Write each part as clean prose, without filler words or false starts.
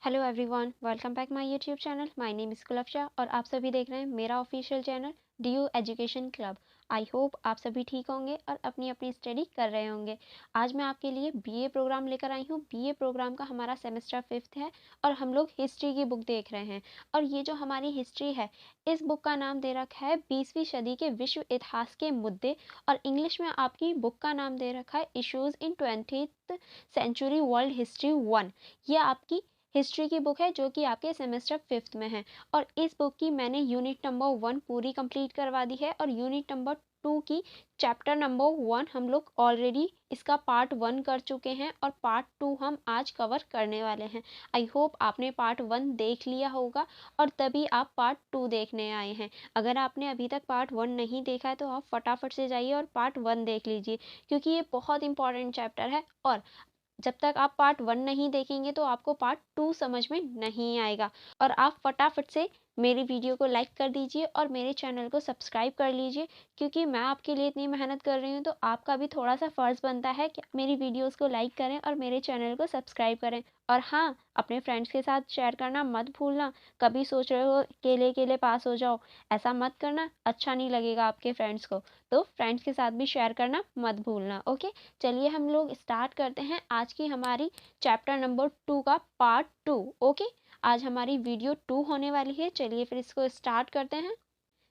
Hello everyone, welcome back my YouTube channel. My name is Kulfasha और आप सभी देख रहे हैं मेरा official channel DU education club. I hope आप सभी ठीक होंगे और अपनी अपनी स्टडी कर रहे होंगे। आज मैं आपके लिए BA प्रोग्राम लेकर आई हूँ। BA प्रोग्राम का हमारा सेमेस्टर 5th है और हम लोग हिस्ट्री की बुक देख रहे हैं। और ये जो हमारी हिस्ट्री है, इस बुक का नाम दे रखा है 20वीं सदी के विश्व इतिहास के मुद्दे, और इंग्लिश में आपकी बुक का नाम दे रखा है issues in 20th century world history 1। ये आपकी हिस्ट्री की बुक है जो कि आपके सेमेस्टर 5th में है। और इस बुक की मैंने यूनिट नंबर 1 पूरी कंप्लीट करवा दी है और यूनिट नंबर 2 की चैप्टर नंबर 1 हम लोग ऑलरेडी इसका पार्ट 1 कर चुके हैं और पार्ट 2 हम आज कवर करने वाले हैं। आई होप आपने पार्ट 1 देख लिया होगा और तभी आप पार्ट 2 देखने आए हैं। अगर आपने अभी तक पार्ट 1 नहीं देखा है तो आप फटाफट से जाइए और पार्ट 1 देख लीजिए, क्योंकि ये बहुत इंपॉर्टेंट चैप्टर है। और जब तक आप पार्ट 1 नहीं देखेंगे तो आपको पार्ट 2 समझ में नहीं आएगा। और आप फटाफट से मेरी वीडियो को लाइक कर दीजिए और मेरे चैनल को सब्सक्राइब कर लीजिए, क्योंकि मैं आपके लिए इतनी मेहनत कर रही हूँ तो आपका भी थोड़ा सा फ़र्ज़ बनता है कि मेरी वीडियोस को लाइक करें और मेरे चैनल को सब्सक्राइब करें। और हाँ, अपने फ्रेंड्स के साथ शेयर करना मत भूलना। कभी सोच रहे हो अकेले अकेले पास हो जाओ, ऐसा मत करना, अच्छा नहीं लगेगा आपके फ्रेंड्स को। तो फ्रेंड्स के साथ भी शेयर करना मत भूलना। ओके, चलिए हम लोग स्टार्ट करते हैं आज की हमारी चैप्टर नंबर 2 का पार्ट 2। ओके, आज हमारी वीडियो 2 होने वाली है। चलिए फिर इसको स्टार्ट करते हैं।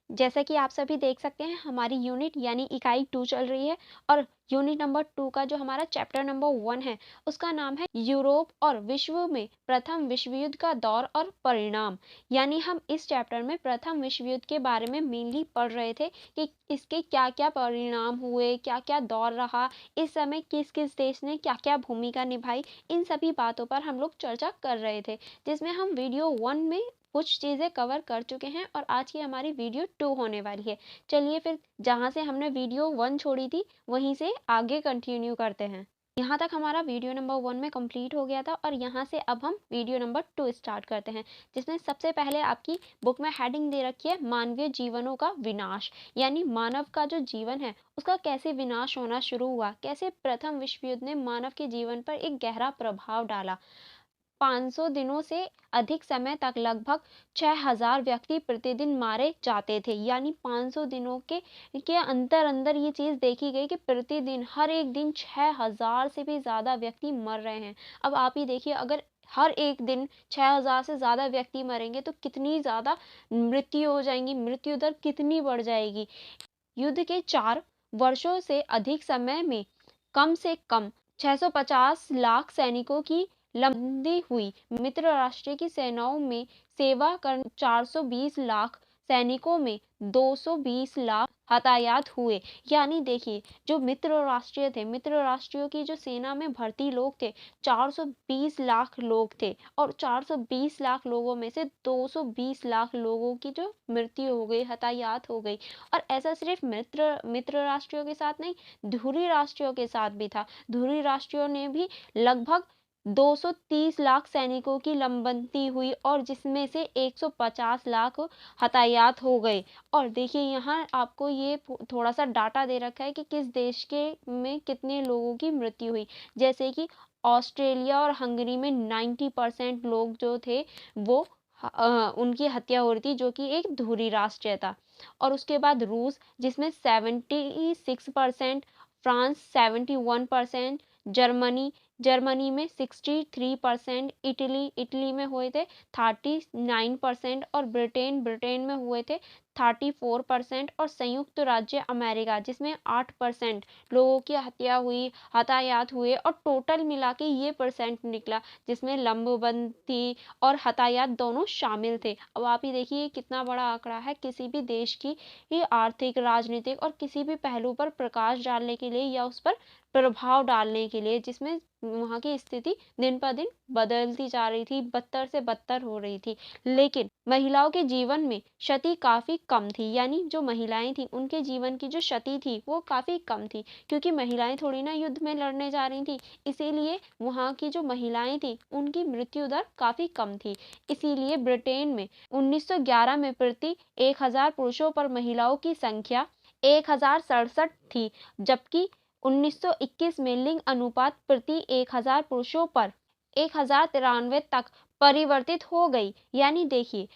जैसा कि आप सभी देख सकते हैं, हमारी यूनिट यानी इकाई 2 चल रही है और यूनिट नंबर 2 का जो हमारा चैप्टर नंबर 1 है उसका नाम है यूरोप और विश्व में प्रथम विश्व युद्ध का दौर और परिणाम। यानी हम इस चैप्टर में प्रथम विश्व युद्ध के बारे में मेनली पढ़ रहे थे कि इसके क्या क्या परिणाम हुए, क्या क्या दौर रहा, इस समय किस किस देश ने क्या क्या भूमिका निभाई। इन सभी बातों पर हम लोग चर्चा कर रहे थे, जिसमें हम वीडियो 1 में कुछ चीज़ें कवर कर चुके हैं और आज की हमारी वीडियो 2 होने वाली है। चलिए फिर जहाँ से हमने वीडियो 1 छोड़ी थी वहीं से आगे कंटिन्यू करते हैं। यहाँ तक हमारा वीडियो नंबर 1 में कंप्लीट हो गया था और यहाँ से अब हम वीडियो नंबर 2 स्टार्ट करते हैं, जिसमें सबसे पहले आपकी बुक में हेडिंग दे रखी है मानवीय जीवनों का विनाश। यानी मानव का जो जीवन है उसका कैसे विनाश होना शुरू हुआ, कैसे प्रथम विश्व युद्ध ने मानव के जीवन पर एक गहरा प्रभाव डाला। 500 दिनों से अधिक समय तक लगभग 6000 व्यक्ति प्रतिदिन मारे जाते थे। यानी 500 दिनों के अंतर अंदर ये चीज़ देखी गई कि प्रतिदिन हर एक दिन 6000 से भी ज़्यादा व्यक्ति मर रहे हैं। अब आप ही देखिए, अगर हर एक दिन 6000 से ज़्यादा व्यक्ति मरेंगे तो कितनी ज़्यादा मृत्यु हो जाएंगी, मृत्यु दर कितनी बढ़ जाएगी। युद्ध के 4 वर्षों से अधिक समय में कम से कम 650 लाख सैनिकों की लंबी हुई। मित्र राष्ट्र की सेनाओं में सेवा कर 420 लाख सैनिकों में 220 लाख हताहत हुए। यानी देखिए, जो मित्र राष्ट्रीय थे, मित्र राष्ट्रीयों की जो सेना में भर्ती लोग थे 420 लाख लोग थे और 420 लाख लोगों में से 220 लाख लोगों की जो मृत्यु हो गई, हताहत हो गई। और ऐसा सिर्फ मित्र राष्ट्रों के साथ नहीं, धुरी राष्ट्रों के साथ भी था। धुरी राष्ट्रों ने भी लगभग 230 लाख सैनिकों की लंबंती हुई और जिसमें से 150 लाख हताहत हो गए। और देखिए, यहाँ आपको ये थोड़ा सा डाटा दे रखा है कि किस देश के में कितने लोगों की मृत्यु हुई। जैसे कि ऑस्ट्रेलिया और हंगरी में 90% लोग जो थे वो उनकी हत्या हो रही थी, जो कि एक धुरी राष्ट्र था। और उसके बाद रूस, जिसमें 76%, फ्रांस 71%, जर्मनी में 63%, इटली में हुए थे 39% और ब्रिटेन में हुए थे 34% और संयुक्त राज्य अमेरिका, जिसमें 8% लोगों की हत्या हुई, हताहत हुए। और टोटल मिला के ये परसेंट निकला जिसमें लंबबंदी और हताहत दोनों शामिल थे। अब आप ही देखिए कितना बड़ा आंकड़ा है। किसी भी देश की ये आर्थिक, राजनीतिक और किसी भी पहलू पर प्रकाश डालने के लिए या उस पर प्रभाव डालने के लिए, जिसमें वहाँ की स्थिति दिन पर दिन बदलती जा रही थी, बदतर से बदतर हो रही थी। लेकिन महिलाओं के जीवन में क्षति काफ़ी कम थी। यानी जो महिलाएं थी उनके जीवन की जो क्षति थी वो काफ़ी कम थी, क्योंकि महिलाएं थोड़ी ना युद्ध में लड़ने जा रही थी। इसीलिए वहाँ की जो महिलाएं थी उनकी मृत्यु दर काफ़ी कम थी। इसीलिए ब्रिटेन में 1911 में प्रति 1000 पुरुषों पर महिलाओं की संख्या 1067 थी, जबकि 1921 में लिंग अनुपात प्रति 1000 पुरुषों पर 1093 तक परिवर्तित हो गई। यानी देखिए,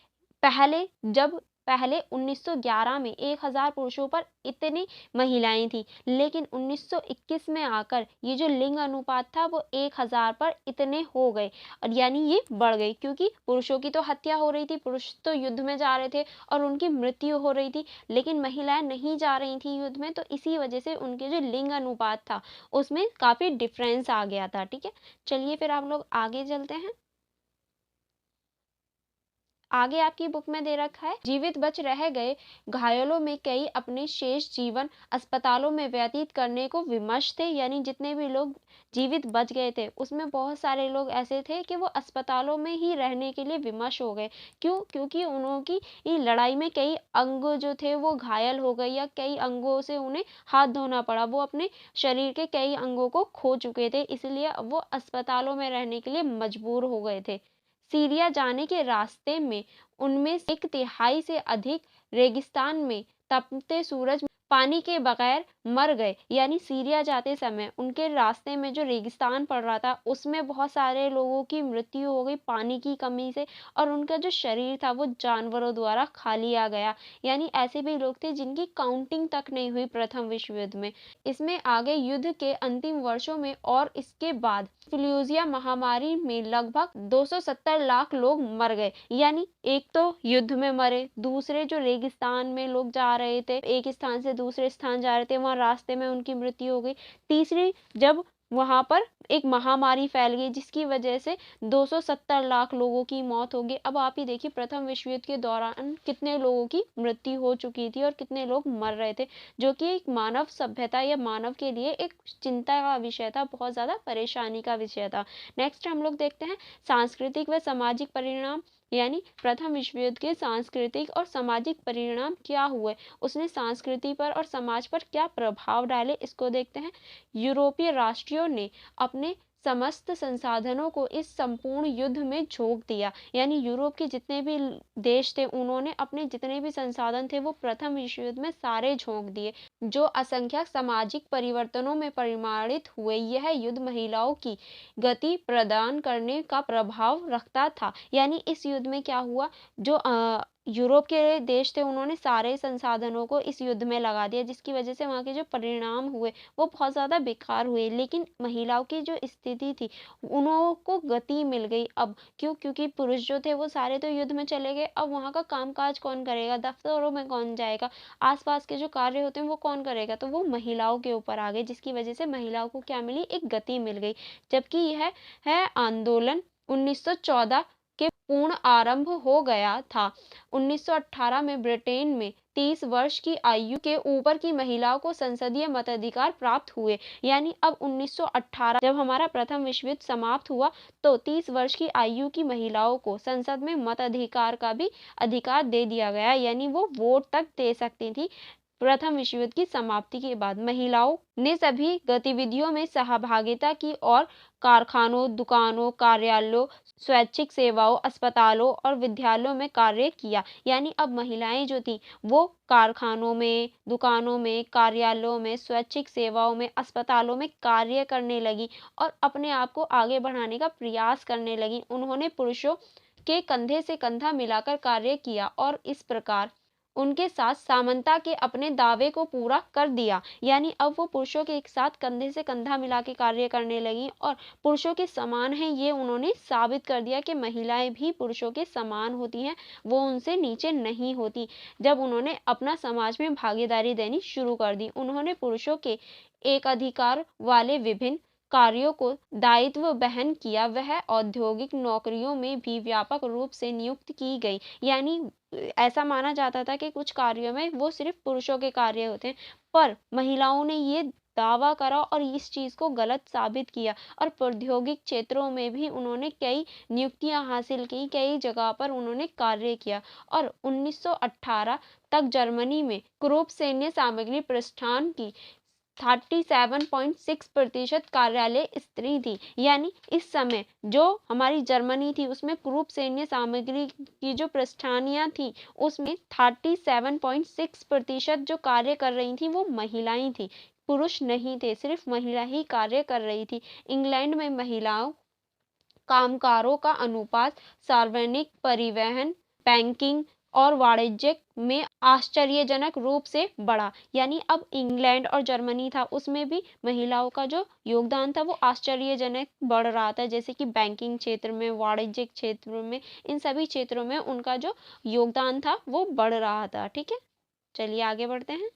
पहले 1911 में 1000 पुरुषों पर इतनी महिलाएं थी, लेकिन 1921 में आकर ये जो लिंग अनुपात था वो 1000 पर इतने हो गए, और यानी ये बढ़ गई, क्योंकि पुरुषों की तो हत्या हो रही थी, पुरुष तो युद्ध में जा रहे थे और उनकी मृत्यु हो रही थी, लेकिन महिलाएं नहीं जा रही थी युद्ध में, तो इसी वजह से उनके जो लिंग अनुपात था उसमें काफी डिफरेंस आ गया था। ठीक है, चलिए फिर हम लोग आगे चलते हैं। आगे आपकी बुक में दे रखा है, जीवित बच रह गए घायलों में कई अपने शेष जीवन अस्पतालों में व्यतीत करने को विमर्श थे। यानी जितने भी लोग जीवित बच गए थे उसमें बहुत सारे लोग ऐसे थे कि वो अस्पतालों में ही रहने के लिए विमर्श हो गए। क्यों? क्योंकि उनकी लड़ाई में कई अंग जो थे वो घायल हो गए, या कई अंगों से उन्हें हाथ धोना पड़ा, वो अपने शरीर के कई अंगों को खो चुके थे, इसलिए वो अस्पतालों में रहने के लिए मजबूर हो गए थे। सीरिया जाने के रास्ते में उनमें से 1/3 से अधिक रेगिस्तान में तपते सूरज में पानी के बगैर मर गए। यानी सीरिया जाते समय उनके रास्ते में जो रेगिस्तान पड़ रहा था उसमें बहुत सारे लोगों की मृत्यु हो गई पानी की कमी से, और उनका जो शरीर था वो जानवरों द्वारा खा लिया गया। यानी ऐसे भी लोग थे जिनकी काउंटिंग तक नहीं हुई प्रथम विश्व युद्ध में। इसमें आगे युद्ध के अंतिम वर्षों में और इसके बाद फ्लूजिया महामारी में लगभग 270 लाख लोग मर गए। यानी एक तो युद्ध में मरे, दूसरे जो रेगिस्तान में लोग जा रहे थे, एक स्थान से दूसरे स्थान जा रहे थे, वहां रास्ते में उनकी मृत्यु हो गई। तीसरी, जब वहां पर एक महामारी फैल गई जिसकी वजह से 270 लाख लोगों की मौत हो गई। अब आप ही देखिए प्रथम विश्व युद्ध के दौरान कितने लोगों की मृत्यु हो चुकी थी और कितने लोग मर रहे थे, जो कि एक मानव सभ्यता या मानव के लिए एक चिंता का विषय था, बहुत ज्यादा परेशानी का विषय था। नेक्स्ट हम लोग देखते हैं सांस्कृतिक व सामाजिक परिणाम। यानी प्रथम विश्व युद्ध के सांस्कृतिक और सामाजिक परिणाम क्या हुए, उसने संस्कृति पर और समाज पर क्या प्रभाव डाले, इसको देखते हैं। यूरोपीय राष्ट्रों ने अपने समस्त संसाधनों को इस संपूर्ण युद्ध में झोंक दिया। यानी यूरोप के जितने भी देश थे उन्होंने अपने जितने भी संसाधन थे वो प्रथम विश्व युद्ध में सारे झोंक दिए, जो असंख्यक सामाजिक परिवर्तनों में परिमाणित हुए। यह युद्ध महिलाओं की गति प्रदान करने का प्रभाव रखता था। यानी इस युद्ध में क्या हुआ, जो यूरोप के देश थे उन्होंने सारे संसाधनों को इस युद्ध में लगा दिया, जिसकी वजह से वहां के जो परिणाम हुए वो बहुत ज्यादा बेकार हुए। लेकिन महिलाओं की जो स्थिति थी उनको गति मिल गई। अब क्यों? क्योंकि पुरुष जो थे वो सारे तो युद्ध में चले गए, अब वहां का कामकाज कौन करेगा, दफ्तरों में कौन जाएगा, आसपास के जो कार्य होते हैं वो कौन करेगा, तो वो महिलाओं के ऊपर आ गए, जिसकी वजह से महिलाओं को क्या मिली, एक गति मिल गई। जबकि यह है आंदोलन 1914 के पूर्ण आरंभ हो गया था। 1918 में ब्रिटेन में 30 वर्ष की आयु के ऊपर की महिलाओं को संसदीय मताधिकार प्राप्त हुए। यानी अब 1918 जब हमारा प्रथम विश्व युद्ध समाप्त हुआ तो 30 वर्ष की आयु की महिलाओं को संसद में मताधिकार का भी अधिकार दे दिया गया। यानी वो वोट तक दे सकती थी। प्रथम विश्व युद्ध की समाप्ति के बाद महिलाओं ने सभी गतिविधियों में सहभागिता की और कारखानों, दुकानों, कार्यालयों, स्वैच्छिक सेवाओं, अस्पतालों और विद्यालयों में कार्य किया। यानी अब महिलाएं जो थी वो कारखानों में, दुकानों में, कार्यालयों में, स्वैच्छिक सेवाओं में, अस्पतालों में कार्य करने लगी और अपने आप को आगे बढ़ाने का प्रयास करने लगी। उन्होंने पुरुषों के कंधे से कंधा मिलाकर कार्य किया और इस प्रकार उनके साथ समानता के अपने दावे को पूरा कर दिया। यानी अब वो पुरुषों के एक साथ कंधे से कंधा मिला के कार्य करने लगी और पुरुषों के समान हैं ये उन्होंने साबित कर दिया कि महिलाएं भी पुरुषों के समान होती हैं, वो उनसे नीचे नहीं होती। जब उन्होंने अपना समाज में भागीदारी देनी शुरू कर दी, उन्होंने पुरुषों के एक अधिकार वाले विभिन्न कार्यों को दायित्व वहन किया। वह औद्योगिक नौकरियों में भी व्यापक रूप से नियुक्त की गई। यानी ऐसा माना जाता था कि कुछ कार्यों में वो सिर्फ पुरुषों के कार्य होते हैं, पर महिलाओं ने ये दावा करा और इस चीज को गलत साबित किया और प्रौद्योगिक क्षेत्रों में भी उन्होंने कई नियुक्तियां हासिल की, कई जगह पर उन्होंने कार्य किया। और 1918 तक जर्मनी में क्रूप सैन्य सामग्री प्रतिष्ठान की 37.6% कार्यालय स्त्री थी। यानी इस समय जो हमारी जर्मनी थी उसमें क्रूप सैन्य सामग्री की जो प्रतिष्ठानियां थी उसमें 37.6% जो कार्य कर रही थी वो महिलाएं थी, पुरुष नहीं थे, सिर्फ महिला ही कार्य कर रही थी। इंग्लैंड में महिलाओं कामगारों का अनुपात सार्वजनिक परिवहन, बैंकिंग और वाणिज्य में आश्चर्यजनक रूप से बढ़ा। यानी अब इंग्लैंड और जर्मनी था, उसमें भी महिलाओं का जो योगदान था वो आश्चर्यजनक बढ़ रहा था। जैसे कि बैंकिंग क्षेत्र में, वाणिज्यिक क्षेत्र में, इन सभी क्षेत्रों में उनका जो योगदान था वो बढ़ रहा था। ठीक है, चलिए आगे बढ़ते हैं।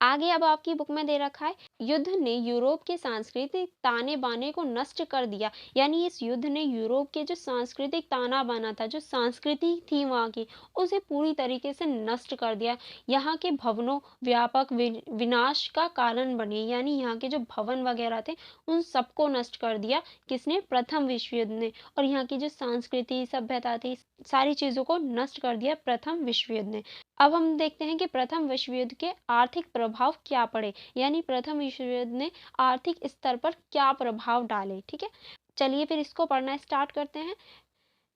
आगे अब आपकी बुक में दे रखा है, युद्ध ने यूरोप के सांस्कृतिक ताने बाने को नष्ट कर दिया। यानी इस युद्ध ने यूरोप के जो सांस्कृतिक ताना बाना था, जो संस्कृति थी वहाँ की, उसे पूरी तरीके से नष्ट कर दिया। यहाँ के भवनों व्यापक विनाश का कारण बने। यानी यहाँ के जो भवन वगैरह थे उन सबको नष्ट कर दिया। किसने? प्रथम विश्व युद्ध ने। और यहाँ की जो संस्कृति सभ्यता थी, सारी चीजों को नष्ट कर दिया प्रथम विश्व युद्ध ने। अब हम देखते हैं कि प्रथम विश्व युद्ध के आर्थिक प्रभाव क्या पड़े। यानी प्रथम विश्व युद्ध ने आर्थिक स्तर पर क्या प्रभाव डाले। ठीक है, चलिए फिर इसको पढ़ना स्टार्ट करते हैं।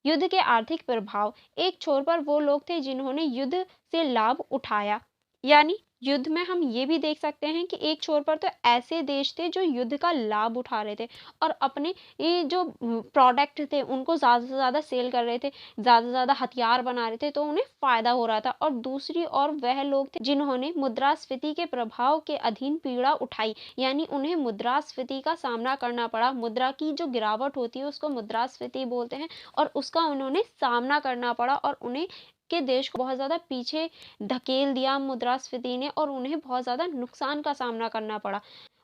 युद्ध के आर्थिक प्रभाव। एक छोर पर वो लोग थे जिन्होंने युद्ध से लाभ उठाया। यानी युद्ध में हम ये भी देख सकते हैं कि एक छोर पर तो ऐसे देश थे जो युद्ध का लाभ उठा रहे थे और अपने ये जो प्रोडक्ट थे उनको ज़्यादा से ज़्यादा सेल कर रहे थे, ज़्यादा से ज़्यादा हथियार बना रहे थे, तो उन्हें फ़ायदा हो रहा था। और दूसरी ओर वह लोग थे जिन्होंने मुद्रास्फीति के प्रभाव के अधीन पीड़ा उठाई। यानी उन्हें मुद्रास्फीति का सामना करना पड़ा। मुद्रा की जो गिरावट होती है उसको मुद्रास्फीति बोलते हैं और उसका उन्होंने सामना करना पड़ा और उन्हें के देश को बहुत ज़्यादा पीछे धकेल दिया मुद्रास्फीति ने और उन्हें बहुत ज़्यादा नुकसान का सामना करना पड़ा।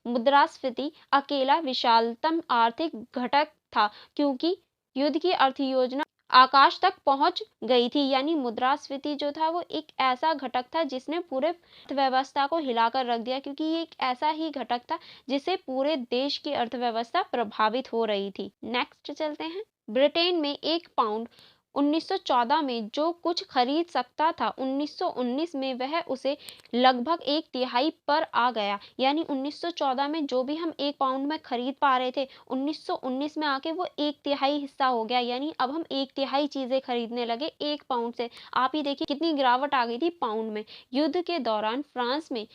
मुद्रास्फीति अकेला विशालतम आर्थिक घटक था क्योंकि युद्ध की अर्थ योजना आकाश तक पहुंच गई थी। यानी मुद्रास्फीति जो था वो एक ऐसा घटक था जिसने पूरे अर्थव्यवस्था को हिलाकर रख दिया, क्योंकि ये एक ऐसा ही घटक था जिससे पूरे देश की अर्थव्यवस्था प्रभावित हो रही थी। नेक्स्ट चलते हैं। ब्रिटेन में एक पाउंड 1914 में जो कुछ खरीद सकता था, 1919 में वह उसे लगभग एक तिहाई पर आ गया। यानी 1914 में जो भी हम एक पाउंड में खरीद पा रहे थे, 1919 में आके वो एक तिहाई हिस्सा हो गया। यानी अब हम एक तिहाई चीजें खरीदने लगे एक पाउंड से। आप ही देखिए कितनी गिरावट आ गई थी पाउंड में। युद्ध के दौरान फ्रांस में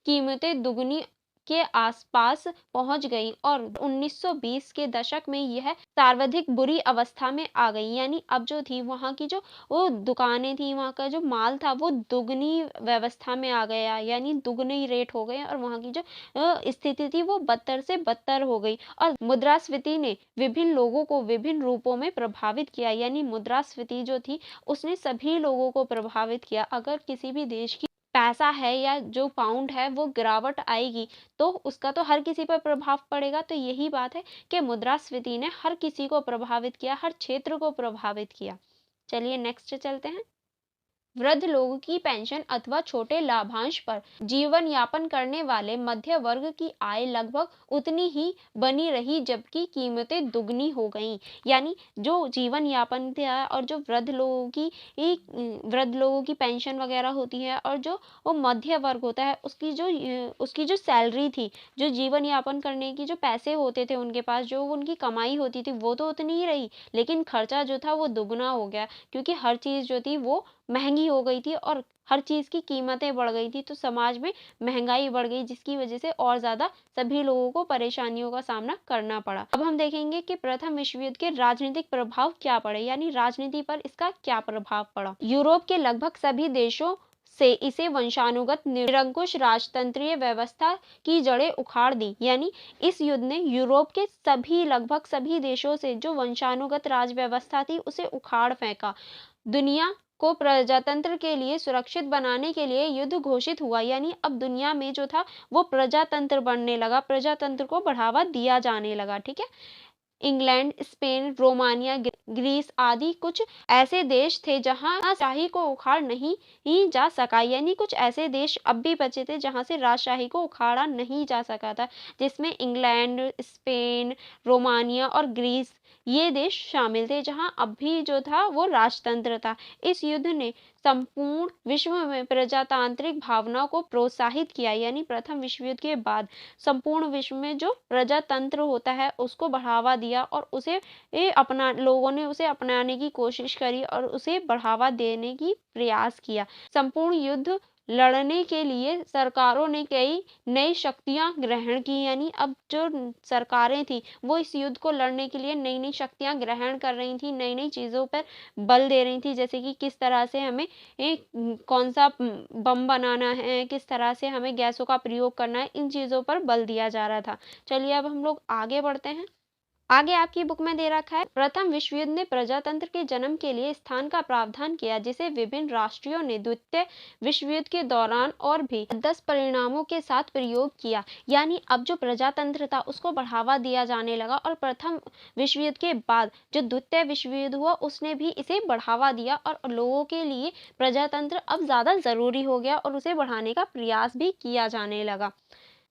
कीमतें दुगनी के आसपास पहुंच गई और 1920 के दशक में यह सर्वाधिक बुरी अवस्था में आ गई। यानी अब जो थी वहाँ की जो वो दुकानें थी, वहाँ का जो माल था वो दुगनी व्यवस्था में आ गया। यानी दुगनी रेट हो गए और वहाँ की जो स्थिति थी वो बदतर से बदतर हो गई। और मुद्रास्फीति ने विभिन्न लोगों को विभिन्न रूपों में प्रभावित किया। यानी मुद्रास्फीति जो थी उसने सभी लोगों को प्रभावित किया। अगर किसी भी देश की पैसा है या जो पाउंड है वो गिरावट आएगी तो उसका तो हर किसी पर प्रभाव पड़ेगा। तो यही बात है कि मुद्रास्फीति ने हर किसी को प्रभावित किया, हर क्षेत्र को प्रभावित किया। चलिए नेक्स्ट चलते हैं। वृद्ध लोगों की पेंशन अथवा छोटे लाभांश पर जीवन यापन करने वाले मध्य वर्ग की आय लगभग उतनी ही बनी रही जबकि कीमतें दुगनी हो गईं। यानी जो जीवन यापन था और जो वृद्ध लोगों की पेंशन वगैरह होती है और जो वो मध्य वर्ग होता है उसकी जो सैलरी थी, जो जीवन यापन करने की जो पैसे होते थे उनके पास, जो उनकी कमाई होती थी वो तो उतनी ही रही, लेकिन खर्चा जो था वो दुगना हो गया क्योंकि हर चीज़ जो थी वो महंगी हो गई थी और हर चीज़ की कीमतें बढ़ गई थी। तो समाज में महंगाई बढ़ गई जिसकी वजह से और ज़्यादा सभी लोगों को परेशानियों का सामना करना पड़ा। अब हम देखेंगे कि प्रथम विश्व युद्ध के राजनीतिक प्रभाव क्या पड़े। यानी राजनीति पर इसका क्या प्रभाव पड़ा। यूरोप के लगभग सभी देशों से इसे वंशानुगत निरंकुश राजतंत्रीय व्यवस्था की जड़ें उखाड़ दी। यानी इस युद्ध ने यूरोप के लगभग सभी देशों से जो वंशानुगत राज व्यवस्था थी उसे उखाड़ फेंका। दुनिया को प्रजातंत्र के लिए सुरक्षित बनाने के लिए युद्ध घोषित हुआ। यानी अब दुनिया में जो था वो प्रजातंत्र बनने लगा, प्रजातंत्र को बढ़ावा दिया जाने लगा। ठीक है, इंग्लैंड, स्पेन, रोमानिया, ग्रीस आदि कुछ ऐसे देश थे जहां शाही को उखाड़ नहीं ही जा सका। यानी कुछ ऐसे देश अब भी बचे थे जहां से राजशाही को उखाड़ा नहीं जा सका था, जिसमें इंग्लैंड, स्पेन, रोमानिया और ग्रीस ये देश शामिल थे जहां अब भी जो था वो राजतंत्र था। इस युद्ध ने संपूर्ण विश्व में प्रजातांत्रिक भावना को प्रोत्साहित किया। यानी प्रथम विश्व युद्ध के बाद संपूर्ण विश्व में जो प्रजातंत्र होता है उसको बढ़ावा दिया और लोगों ने उसे अपनाने की कोशिश करी और उसे बढ़ावा देने की प्रयास किया। संपूर्ण युद्ध लड़ने के लिए सरकारों ने कई नई शक्तियां ग्रहण की, यानी अब जो सरकारें थी वो इस युद्ध को लड़ने के लिए नई नई शक्तियां ग्रहण कर रही थी, नई नई चीज़ों पर बल दे रही थी, जैसे कि किस तरह से हमें कौन सा बम बनाना है, किस तरह से हमें गैसों का प्रयोग करना है, इन चीज़ों पर बल दिया जा रहा था। चलिए अब हम लोग आगे बढ़ते हैं। आगे आपकी बुक में दे रखा है, प्रथम विश्व युद्ध ने प्रजातंत्र के जन्म के लिए स्थान का प्रावधान किया, जिसे विभिन्न राष्ट्रों ने द्वितीय विश्व युद्ध के दौरान और भी 10 परिणामों के साथ प्रयोग किया। यानी अब जो प्रजातंत्र था उसको बढ़ावा दिया जाने लगा, और प्रथम विश्व युद्ध के बाद जो द्वितीय विश्व युद्ध हुआ उसने भी इसे बढ़ावा दिया, और लोगों के लिए प्रजातंत्र अब ज्यादा जरूरी हो गया और उसे बढ़ाने का प्रयास भी किया जाने लगा।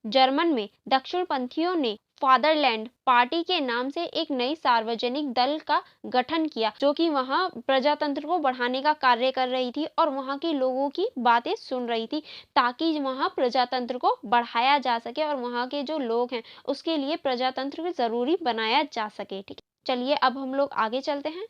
जर्मन में दक्षिणपंथियों ने फादरलैंड पार्टी के नाम से एक नई सार्वजनिक दल का गठन किया, जो कि वहां प्रजातंत्र को बढ़ाने का कार्य कर रही थी और वहां के लोगों की बातें सुन रही थी, ताकि वहां प्रजातंत्र को बढ़ाया जा सके और वहां के जो लोग हैं उसके लिए प्रजातंत्र को जरूरी बनाया जा सके। ठीक है, चलिए अब हम लोग आगे चलते हैं।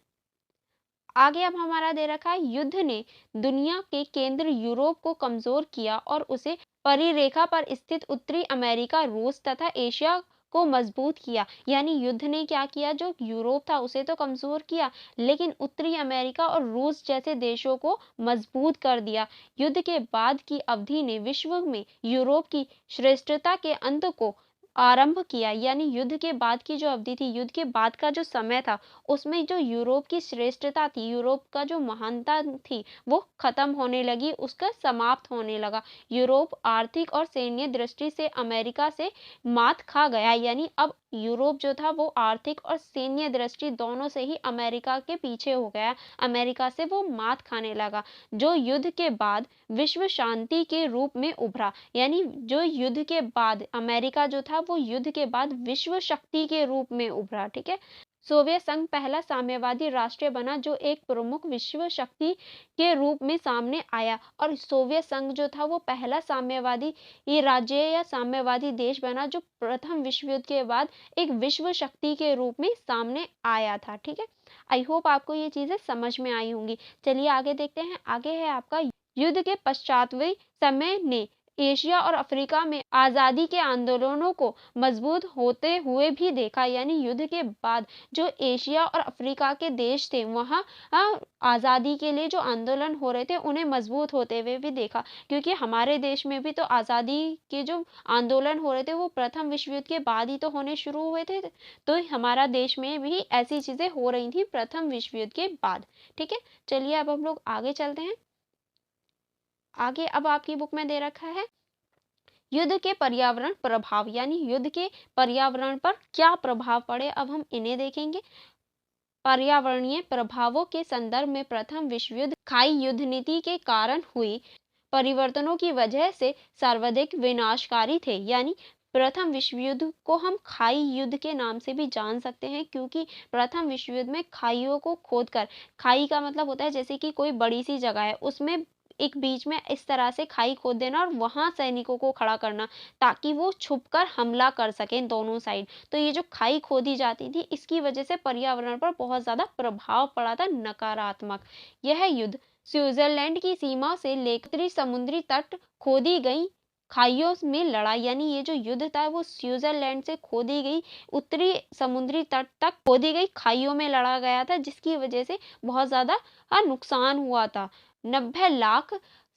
आगे अब हमारा दे रखा है, युद्ध ने दुनिया के केंद्र यूरोप को कमजोर किया और उसे परिरेखा पर स्थित उत्तरी अमेरिका, रूस तथा एशिया को मजबूत किया। यानी युद्ध ने क्या किया, जो यूरोप था उसे तो कमजोर किया, लेकिन उत्तरी अमेरिका और रूस जैसे देशों को मजबूत कर दिया। युद्ध के बाद की अवधि ने विश्व में यूरोप की श्रेष्ठता के अंत को आरंभ किया। यानी युद्ध के बाद की जो अवधि थी, युद्ध के बाद का जो समय था, उसमें जो यूरोप की श्रेष्ठता थी, यूरोप का जो महानता थी, वो खत्म होने लगी, उसका समाप्त होने लगा। यूरोप आर्थिक और सैन्य दृष्टि से अमेरिका से मात खा गया। यानी अब यूरोप जो था वो आर्थिक और सैन्य दृष्टि दोनों से ही अमेरिका के पीछे हो गया, अमेरिका से वो मात खाने लगा, जो युद्ध के बाद विश्व शांति के रूप में उभरा। यानी जो युद्ध के बाद अमेरिका जो था वो युद्ध के बाद विश्व शक्ति के रूप में उभरा। ठीक है, सोवियत संघ पहला साम्यवादी राष्ट्र बना जो एक प्रमुख विश्व शक्ति के रूप में सामने आया, और सोवियत संघ जो था वो पहला साम्यवादी ये राज्य या साम्यवादी देश बना जो प्रथम विश्व युद्ध के बाद एक विश्व शक्ति के रूप में सामने आया था। ठीक है, आई होप आपको ये चीजें समझ में आई होंगी। चलिए आगे देखते हैं। आगे है आपका, युद्ध के पश्चातवी समय ने एशिया और अफ्रीका में आज़ादी के आंदोलनों को मजबूत होते हुए भी देखा। यानी युद्ध के बाद जो एशिया और अफ्रीका के देश थे वहाँ आज़ादी के लिए जो आंदोलन हो रहे थे उन्हें मजबूत होते हुए भी देखा, क्योंकि हमारे देश में भी तो आज़ादी के जो आंदोलन हो रहे थे वो प्रथम विश्व युद्ध के बाद ही तो होने शुरू हुए थे, तो हमारा देश में भी ऐसी चीज़ें हो रही थी प्रथम विश्व युद्ध के बाद। ठीक है, चलिए अब हम लोग आगे चलते हैं। आगे अब आपकी बुक में दे रखा है, युद्ध के पर्यावरण प्रभाव। यानी युद्ध के पर्यावरण पर क्या प्रभाव पड़े, अब हम इन्हें देखेंगे। पर्यावरणीय प्रभावों के संदर्भ में प्रथम विश्व युद्ध खाई युद्ध नीति के कारण हुई परिवर्तनों की वजह से सर्वाधिक विनाशकारी थे। यानी प्रथम विश्व युद्ध को हम खाई युद्ध के नाम से भी जान सकते हैं, क्योंकि प्रथम विश्व युद्ध में खाइयों को खोदकर, खाई का मतलब होता है जैसे कि कोई बड़ी सी जगह है उसमें एक बीच में इस तरह से खाई खोद देना और वहां सैनिकों को खड़ा करना, ताकि वो छुपकर हमला कर सकें दोनों साइड। तो ये जो खाई खोदी जाती थी इसकी वजह से पर्यावरण पर बहुत ज्यादा प्रभाव पड़ा था, नकारात्मक। यह युद्ध स्विट्जरलैंड की सीमा से लेकर समुद्री तट खोदी गई खाइयों में लड़ा। यानी ये जो युद्ध था वो स्विट्जरलैंड से खोदी गई उत्तरी समुद्री तट तक खोदी गई खाइयों में लड़ा गया था, जिसकी वजह से बहुत ज्यादा नुकसान हुआ था। 90 लाख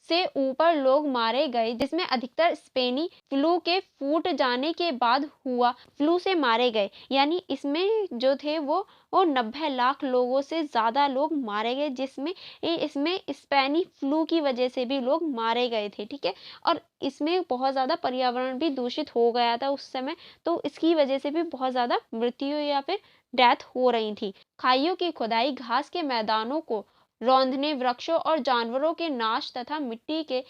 से ऊपर लोग मारे गए, जिसमें अधिकतर स्पेनी फ्लू के फूट जाने के बाद हुआ फ्लू से मारे गए। यानी इसमें जो थे वो 90 लाख लोगों से ज्यादा लोग मारे गए, जिसमें इसमें स्पेनी फ्लू की वजह से भी लोग मारे गए थे। ठीक है, और इसमें बहुत ज्यादा पर्यावरण भी दूषित हो गया था उस समय, तो इसकी वजह से भी बहुत ज्यादा मृत्यु या फिर डेथ हो रही थी। खाइयों की खुदाई घास के मैदानों को रौंदने, वृक्षों और जानवरों के नाश तथा मिट्टी के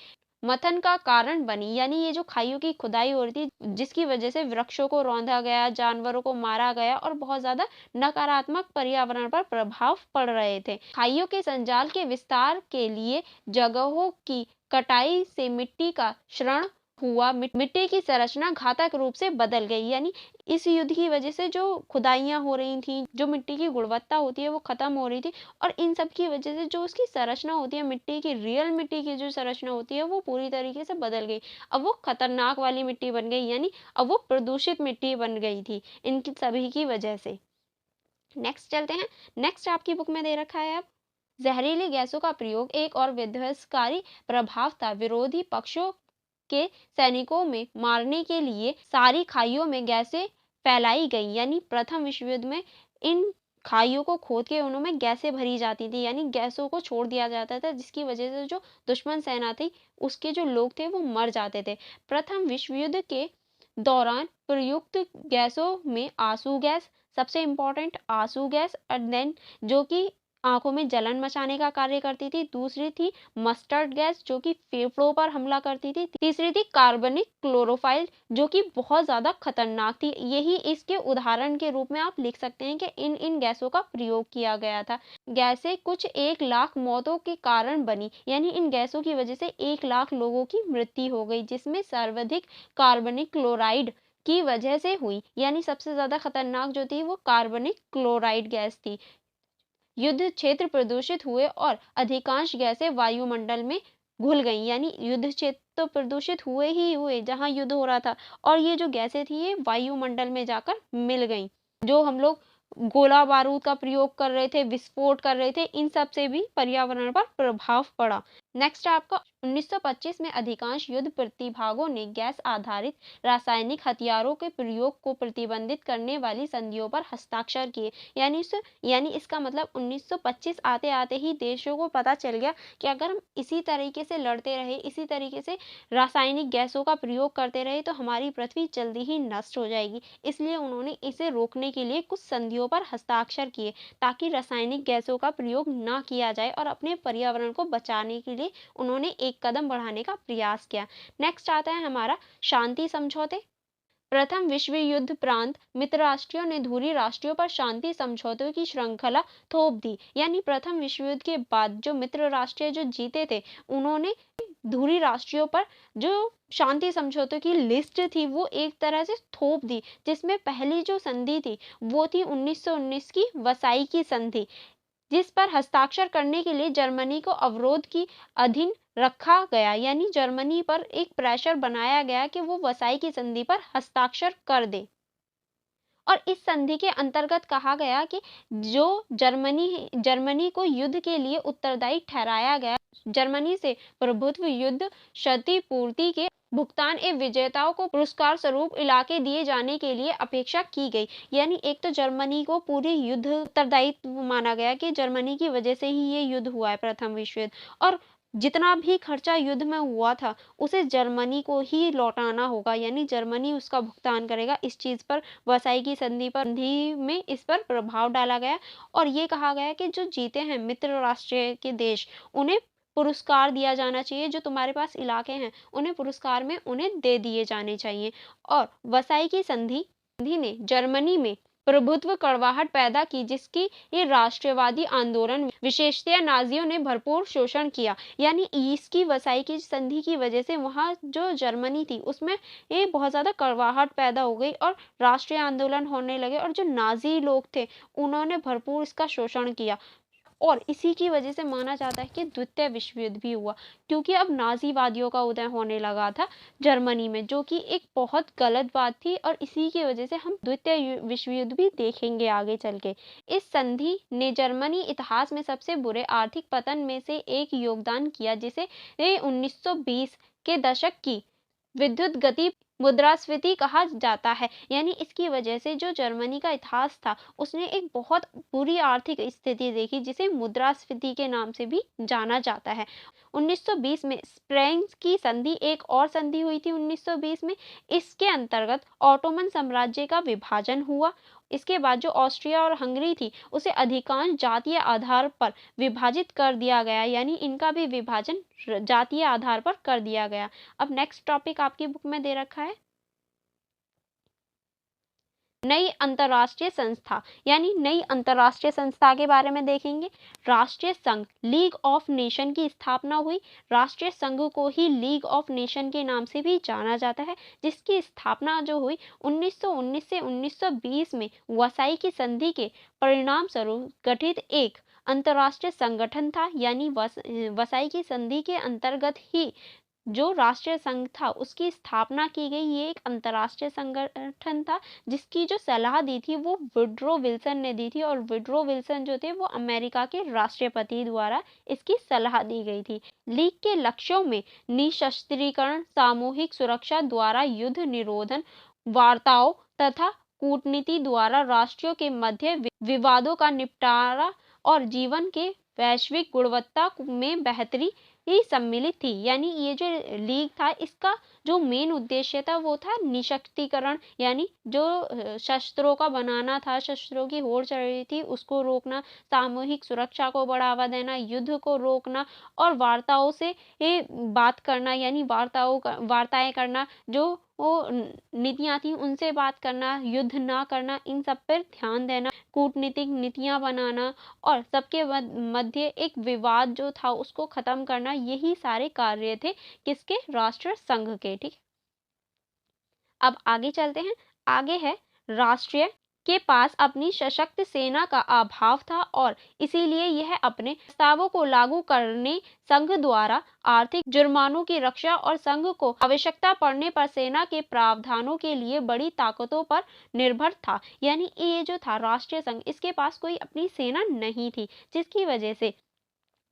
मथन का कारण बनी। यानी ये जो खाइयों की खुदाई हो रही थी जिसकी वजह से वृक्षों को रौंदा गया, जानवरों को मारा गया और बहुत ज्यादा नकारात्मक पर्यावरण पर प्रभाव पड़ रहे थे। खाइयों के संजाल के विस्तार के लिए जगहों की कटाई से मिट्टी का क्षरण हुआ, मिट्टी की संरचना घातक रूप से बदल गई। यानी इस युद्ध की वजह से जो खुदाइयाँ हो रही थी, जो मिट्टी की गुणवत्ता होती है वो खत्म हो रही थी, और इन सब की वजह से जो उसकी संरचना होती है, मिट्टी की, रियल मिट्टी की जो संरचना होती है वो पूरी तरीके से बदल गई। अब वो खतरनाक वाली मिट्टी बन गई, यानी अब वो प्रदूषित मिट्टी बन गई थी इनकी सभी की वजह से। नेक्स्ट चलते हैं। नेक्स्ट आपकी बुक में दे रखा है, अब जहरीली गैसों का प्रयोग एक और विध्वंसकारी प्रभाव था। विरोधी पक्षों के सैनिकों में मारने के लिए सारी खाइयों में गैसें फैलाई गई। यानी प्रथम विश्व युद्ध में इन खाइयों को खोद के उनमें गैसें भरी जाती थी, यानी गैसों को छोड़ दिया जाता था, जिसकी वजह से जो दुश्मन सेना थी उसके जो लोग थे वो मर जाते थे। प्रथम विश्व युद्ध के दौरान प्रयुक्त गैसों में आंसू गैस, सबसे इम्पोर्टेंट आंसू गैस, एंड देन जो कि आंखों में जलन मचाने का कार्य करती थी। दूसरी थी मस्टर्ड गैस, जो कि फेफड़ों पर हमला करती थी। तीसरी थी कार्बनिक क्लोरोफाइल, जो कि बहुत ज्यादा खतरनाक थी। यही इसके उदाहरण के रूप में आप लिख सकते हैं कि इन इन गैसों का प्रयोग किया गया था। गैसें कुछ 1 लाख मौतों के कारण बनी, यानी इन गैसों की वजह से 1 लाख लोगों की मृत्यु हो गई, जिसमें सर्वाधिक कार्बनिक क्लोराइड की वजह से हुई। यानी सबसे ज्यादा खतरनाक जो थी वो कार्बनिक क्लोराइड गैस थी। युद्ध क्षेत्र प्रदूषित हुए और अधिकांश गैसें वायुमंडल में घुल गईं। यानी युद्ध क्षेत्र तो प्रदूषित हुए ही हुए जहां युद्ध हो रहा था, और ये जो गैसें थी ये वायुमंडल में जाकर मिल गईं। जो हम लोग गोला बारूद का प्रयोग कर रहे थे, विस्फोट कर रहे थे, इन सब से भी पर्यावरण पर प्रभाव पड़ा। नेक्स्ट आपका 1925 में अधिकांश युद्ध प्रतिभागों ने गैस आधारित रासायनिक हथियारों के प्रयोग को प्रतिबंधित करने वाली संधियों पर हस्ताक्षर किए। यानी इसका मतलब 1925 आते आते ही देशों को पता चल गया कि अगर हम इसी तरीके से लड़ते रहे, इसी तरीके से रासायनिक गैसों का प्रयोग करते रहे, तो हमारी पृथ्वी जल्दी ही नष्ट हो जाएगी। इसलिए उन्होंने इसे रोकने के लिए कुछ संधियों पर हस्ताक्षर किए, ताकि रासायनिक गैसों का प्रयोग ना किया जाए, और अपने पर्यावरण को बचाने के लिए उन्होंने एक कदम बढ़ाने का प्रयास किया। नेक्स्ट आता है हमारा शांति समझौते। प्रथम विश्व युद्ध प्रांत मित्र राष्ट्रों ने धुरी राष्ट्रों पर शांति समझौतों की श्रृंखला थोप दी। यानी प्रथम विश्व युद्ध के बाद जो मित्र राष्ट्र जो जीते थे, उन्होंने धुरी राष्ट्रों पर जो शांति समझौतों की लिस्ट थी वो एक तरह से थोप दी, जिसमें पहली जो संधि थी वो थी 1919 की वसाई की संधि, जिस पर हस्ताक्षर करने के लिए जर्मनी को अवरोध की अधीन रखा गया। यानी जर्मनी पर एक प्रेशर बनाया गया कि वो वसाई की संधि पर हस्ताक्षर कर दे। और इस संधि के अंतर्गत कहा गया कि जो जर्मनी को युद्ध के लिए उत्तरदायी ठहराया गया, जर्मनी से प्रभुत्व युद्ध क्षतिपूर्ति के भुगतान एवं विजेताओं को पुरस्कार स्वरूप इलाके दिए जाने के लिए अपेक्षा की गई। यानी एक तो जर्मनी को पूरे युद्ध उत्तरदायित्व माना गया कि जर्मनी की वजह से ही ये युद्ध हुआ है, प्रथम विश्व युद्ध, और जितना भी खर्चा युद्ध में हुआ था उसे जर्मनी को ही लौटाना होगा। यानी जर्मनी उसका भुगतान करेगा। इस चीज पर वसाई की संधि में इस पर प्रभाव डाला गया, और ये कहा गया कि जो जीते हैं मित्र राष्ट्र के देश, उन्हें पुरस्कार दिया जाना चाहिए। जो तुम्हारे पास इलाके हैं उन्हें पुरस्कार में उन्हें दे दिए जाने चाहिए। और वसाई की संधि ने जर्मनी में प्रभुत्व कड़वाहट पैदा की, जिसकी ये राष्ट्रवादी आंदोलन, विशेषतः नाजियों ने भरपूर शोषण किया। यानी इसकी वसाई की संधि की वजह से वहाँ जो जर्मनी थी उसमें ये बहुत ज़्यादा कड़वाहट पैदा हो गई और राष्ट्रीय आंदोलन होने लगे, और जो नाजी लोग थे उन्होंने भरपूर इसका शोषण किया। और इसी की वजह से माना जाता है कि द्वितीय विश्व युद्ध भी हुआ, क्योंकि अब नाजीवादियों का उदय होने लगा था जर्मनी में, जो कि एक बहुत गलत बात थी। और इसी की वजह से हम द्वितीय विश्व युद्ध भी देखेंगे आगे चल के। इस संधि ने जर्मनी इतिहास में सबसे बुरे आर्थिक पतन में से एक योगदान किया, जिसे 1920 के दशक की विद्युत गति मुद्रास्फीति कहा जाता है। यानी इसकी वजह से जो जर्मनी का इतिहास था उसने एक बहुत बुरी आर्थिक स्थिति देखी, जिसे मुद्रास्फीति के नाम से भी जाना जाता है। 1920 में स्प्रेंग्स की संधि, एक और संधि हुई थी 1920 में। इसके अंतर्गत ऑटोमन साम्राज्य का विभाजन हुआ। इसके बाद जो ऑस्ट्रिया और हंगरी थी उसे अधिकांश जातीय आधार पर विभाजित कर दिया गया। यानी इनका भी विभाजन जातीय आधार पर कर दिया गया। अब नेक्स्ट टॉपिक आपकी बुक में दे रखा है नई अंतर्राष्ट्रीय संस्था, यानी नई अंतर्राष्ट्रीय संस्था के बारे में देखेंगे। राष्ट्रीय संघ, लीग ऑफ नेशन की स्थापना हुई। राष्ट्रीय संघ को ही लीग ऑफ नेशन के नाम से भी जाना जाता है, जिसकी स्थापना जो हुई 1919 से 1920 में वसाई की संधि के परिणाम स्वरूप गठित एक अंतर्राष्ट्रीय संगठन था। यानी वसाई की संधि के अंतर्गत ही जो राष्ट्रीय संघ था उसकी स्थापना की गई। ये एक अंतर्राष्ट्रीय संगठन था, जिसकी जो सलाह दी थी वो वुड्रो विल्सन ने दी थी, और वुड्रो विल्सन जो थे वो अमेरिका के राष्ट्रपति द्वारा इसकी सलाह दी गई थी। लीग के लक्ष्यों में निशस्त्रीकरण, सामूहिक सुरक्षा द्वारा युद्ध निरोधन, वार्ताओं तथा कूटनीति द्वारा राष्ट्रों के मध्य विवादों का निपटारा और जीवन के वैश्विक गुणवत्ता में बेहतरी ही सम्मिलित थी। यानी ये जो लीग था इसका जो मेन उद्देश्य था वो था निशक्तिकरण, यानी जो शस्त्रों का बनाना था, शस्त्रों की होड़ चल रही थी उसको रोकना, सामूहिक सुरक्षा को बढ़ावा देना, युद्ध को रोकना और वार्ताओं से बात करना, यानी वार्ताएं करना, जो वो नीतियाँ थी उनसे बात करना, युद्ध ना करना, इन सब पर ध्यान देना, कूटनीतिक नीतियाँ बनाना और सबके मध्य एक विवाद जो था उसको खत्म करना, यही सारे कार्य थे किसके? राष्ट्र संघ के। ठीक, अब आगे चलते हैं। आगे है राष्ट्रीय के पास अपनी सशक्त सेना का अभाव था और इसीलिए यह अपने प्रस्तावों को लागू करने संघ द्वारा आर्थिक जुर्मानों की रक्षा और संघ को आवश्यकता पड़ने पर सेना के प्रावधानों के लिए बड़ी ताकतों पर निर्भर था। यानी ये जो था राष्ट्रीय संघ, इसके पास कोई अपनी सेना नहीं थी, जिसकी वजह से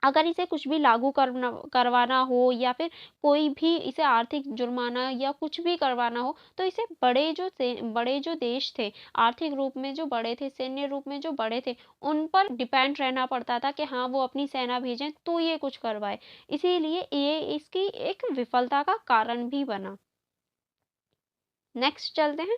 अगर इसे कुछ भी लागू करवाना हो या फिर कोई भी इसे आर्थिक जुर्माना या कुछ भी करवाना हो, तो इसे बड़े जो देश थे, आर्थिक रूप में जो बड़े थे, सैन्य रूप में जो बड़े थे, उन पर डिपेंड रहना पड़ता था कि हाँ वो अपनी सेना भेजें तो ये कुछ करवाए। इसीलिए ये इसकी एक विफलता का कारण भी बना। नेक्स्ट चलते हैं।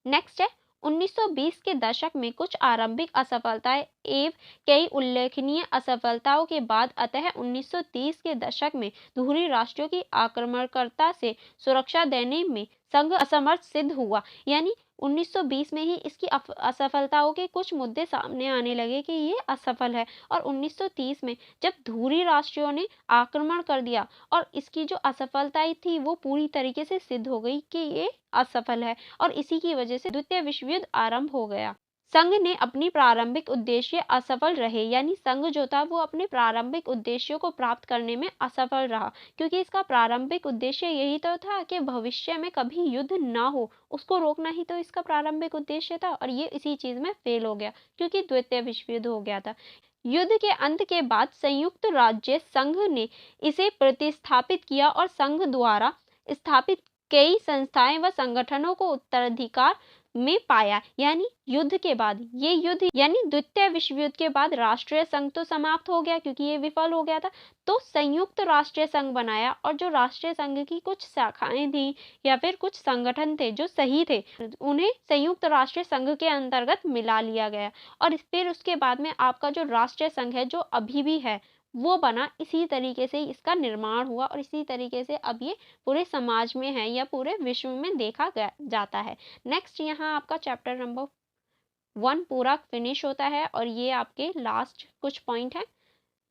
नेक्स्ट है 1920 के दशक में कुछ आरंभिक असफलताएं एवं कई उल्लेखनीय असफलताओं के बाद अतः 1930 के दशक में धुरी राष्ट्रों की आक्रमणकर्ता से सुरक्षा देने में संघ असमर्थ सिद्ध हुआ। यानी 1920 में ही इसकी असफलताओं के कुछ मुद्दे सामने आने लगे कि ये असफल है, और 1930 में जब धुरी राष्ट्रों ने आक्रमण कर दिया और इसकी जो असफलताएं थी वो पूरी तरीके से सिद्ध हो गई कि ये असफल है, और इसी की वजह से द्वितीय विश्व युद्ध आरंभ हो गया। संघ ने अपनी प्रारंभिक उद्देश्य असफल रहे, यानी संघ जो था वो अपने प्रारंभिक उद्देश्यों को प्राप्त करने में असफल रहा, क्योंकि इसका प्रारंभिक उद्देश्य यही तो था कि भविष्य में कभी युद्ध ना हो, उसको रोकना ही तो इसका प्रारंभिक उद्देश्य था, और ये इसी चीज में फेल हो गया क्योंकि द्वितीय विश्व युद्ध हो गया था। युद्ध के अंत के बाद संयुक्त राज्य संघ ने इसे प्रतिस्थापित किया और संघ द्वारा स्थापित कई संस्थाएं व संगठनों को उत्तराधिकार में पाया। यानी युद्ध के बाद ये युद्ध यानी द्वितीय विश्व युद्ध के बाद राष्ट्रीय संघ तो समाप्त हो गया क्योंकि ये विफल हो गया था, तो संयुक्त राष्ट्रीय संघ बनाया, और जो राष्ट्रीय संघ की कुछ शाखाएं थी या फिर कुछ संगठन थे जो सही थे, उन्हें संयुक्त राष्ट्रीय संघ के अंतर्गत मिला लिया गया, और फिर उसके बाद में आपका जो राष्ट्रीय संघ है जो अभी भी है वो बना। इसी तरीके से इसका निर्माण हुआ और इसी तरीके से अब ये पूरे समाज में है या पूरे विश्व में देखा जाता है। नेक्स्ट यहाँ आपका चैप्टर नंबर 1 पूरा फिनिश होता है, और ये आपके लास्ट कुछ पॉइंट है।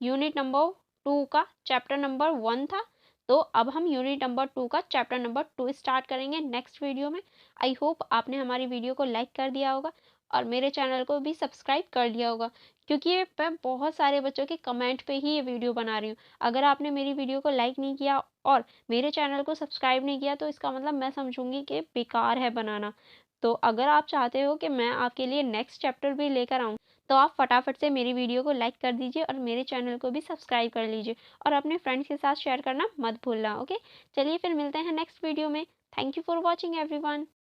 यूनिट नंबर 2 का चैप्टर नंबर 1 था, तो अब हम यूनिट नंबर 2 का चैप्टर नंबर 2 स्टार्ट करेंगे नेक्स्ट वीडियो में। आई होप आपने हमारी वीडियो को लाइक कर दिया होगा और मेरे चैनल को भी सब्सक्राइब कर लिया होगा, क्योंकि मैं बहुत सारे बच्चों के कमेंट पे ही ये वीडियो बना रही हूँ। अगर आपने मेरी वीडियो को लाइक नहीं किया और मेरे चैनल को सब्सक्राइब नहीं किया तो इसका मतलब मैं समझूंगी कि बेकार है बनाना। तो अगर आप चाहते हो कि मैं आपके लिए नेक्स्ट चैप्टर भी लेकर आऊँ, तो आप फटाफट से मेरी वीडियो को लाइक कर दीजिए और मेरे चैनल को भी सब्सक्राइब कर लीजिए, और अपने फ्रेंड्स के साथ शेयर करना मत भूलना। ओके, चलिए फिर मिलते हैं नेक्स्ट वीडियो में। Thank you for watching everyone.